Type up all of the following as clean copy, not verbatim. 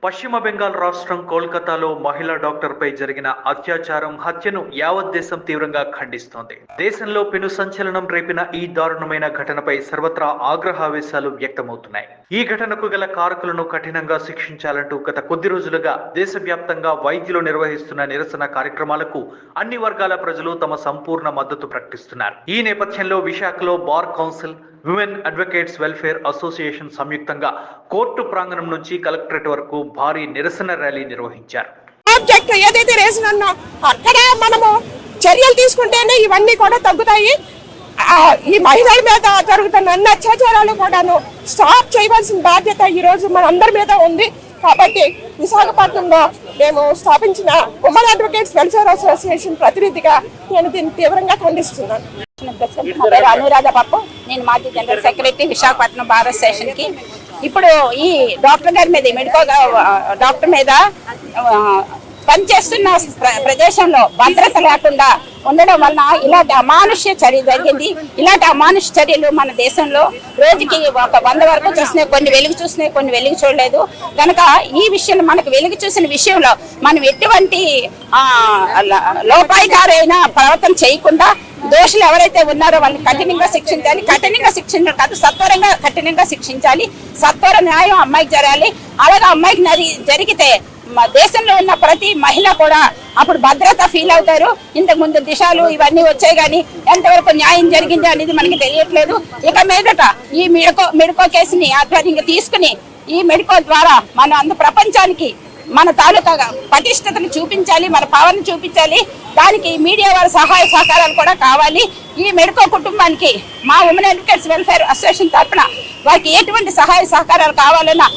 పశ్చిమ బెంగాల్ రాష్ట్రం కోల్కతాలో మహిళా డాక్టర్పై జరిగిన అత్యాచారం హత్యను యావత్ దేశం తీవ్రంగా ఖండిస్తోంది. దేశంలో పెను సంచలనం రేపిన ఈ దారుణమైన ఘటనపై సర్వత్రా ఆగ్రహావేశాలు వ్యక్తమవుతున్నాయి. ఈ ఘటనకు గల కారకులను కఠినంగా శిక్షించాలంటూ గత కొద్ది రోజులుగా దేశవ్యాప్తంగా వైద్యులు నిర్వహిస్తున్న నిరసన కార్యక్రమాలకు అన్ని వర్గాల ప్రజలు తమ సంపూర్ణ మద్దతు ప్రకటిస్తున్నారు. ఈ నేపథ్యంలో విశాఖలో bar council, women advocates welfare association సంయుక్తంగా కోర్టు ప్రాంగణం నుంచి కలెక్టరేట్ వరకు భారీ నిరసన ర్యాలీ నిర్వహించారు. ఏదైతే రేషన్ అన్నా అక్కడ మనము చర్యలు తీసుకుంటేనే ఇవన్నీ కూడా తగ్గుతాయి. ఈ మహిళల మీద జరుగుతున్న అన్ని అత్యాచారాలు కూడాను స్టాప్ చేయవలసిన బాధ్యత ఈ రోజు మన అందరి మీద ఉంది. కాబట్టి విశాఖపట్నంలో మేము స్థాపించిన ఉమెన్ అడ్వకేట్స్ వెల్ఫేర్ అసోసియేషన్ ప్రతినిధిగా నేను దీన్ని తీవ్రంగా ఖండిస్తున్నాను. అనురాధ బాబు, నేను మాజీ general secretary Visakhapatnam bar association కి. ఇప్పుడు ఈ డాక్టర్ గారి మీద, మెడికల్ డాక్టర్ మీద పనిచేస్తున్న ప్రదేశంలో భద్రత లేకుండా ఉండడం వలన ఇలాంటి అమానుష్య చర్య జరిగింది. ఇలాంటి అమానుష్య చర్యలు మన దేశంలో రోజుకి 100 వరకు చూస్తున్నాయి. కొన్ని వెలుగు చూస్తున్నాయి, కొన్ని వెలుగు చూడలేదు. కనుక ఈ విషయంలో మనకు వెలుగు చూసిన విషయంలో మనం ఎటువంటి లోపాయికారైన ప్రవర్తన చేయకుండా దోషులు ఎవరైతే ఉన్నారో వాళ్ళని కఠినంగా శిక్షించాలి. కఠినంగా శిక్షించడం కాదు, సత్వరంగా కఠినంగా శిక్షించాలి. సత్వర న్యాయం అమ్మాయికి జరగాలి. అలాగే అమ్మాయికి జరిగితే దేశంలో ఉన్న ప్రతి మహిళ కూడా అప్పుడు భద్రత ఫీల్ అవుతారు. ఇంతకు ముందు దిశాలు ఇవన్నీ వచ్చాయి, కానీ ఎంతవరకు న్యాయం జరిగింది అనేది మనకి తెలియట్లేదు. ఇక మీదట ఈ మెడికో కేసుని ఆధ్వర్యంగా తీసుకుని ఈ మెడికో ద్వారా మన ప్రపంచానికి మన తాలూకా పటిష్టతను చూపించాలి, మన పవర్ని చూపించాలి. దానికి మీడియా వారి సహాయ సహకారాలు కూడా కావాలి. ఈ మెడికో కుటుంబానికి మా ఉమెన్ అడ్వకేట్స్ వెల్ఫేర్ అసోసియేషన్ తరఫున వారికి ఎటువంటి సహాయ సహకారాలు కావాలన్నా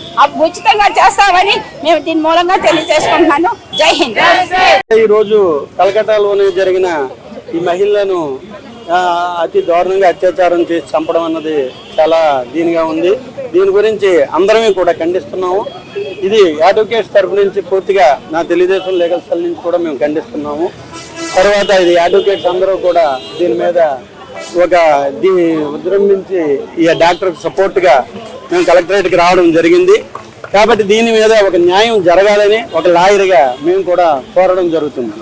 ఉచితంగా చేస్తామని మేము దీని మూలంగా తెలియజేసుకుంటున్నాను. జై హింద్. ఈ రోజు కలకత్తాలోనే జరిగిన ఈ మహిళలను అతి దారుణంగా అత్యాచారం చేసి చంపడం అన్నది చాలా దీనిగా ఉంది. దీని గురించి అందరమే కూడా ఖండిస్తున్నాము. ఇది అడ్వకేట్స్ తరఫు నుంచి పూర్తిగా నా తెలుగుదేశం లీగల్ సెల్ నుంచి కూడా మేము ఖండిస్తున్నాము. తర్వాత ఇది అడ్వకేట్స్ అందరూ కూడా దీని మీద ఉద్యమించి ఈ డాక్టర్కి సపోర్ట్గా మేము కలెక్టరేట్కి రావడం జరిగింది. కాబట్టి దీని మీద ఒక న్యాయం జరగాలని ఒక లాయర్గా మేము కూడా కోరడం జరుగుతుంది.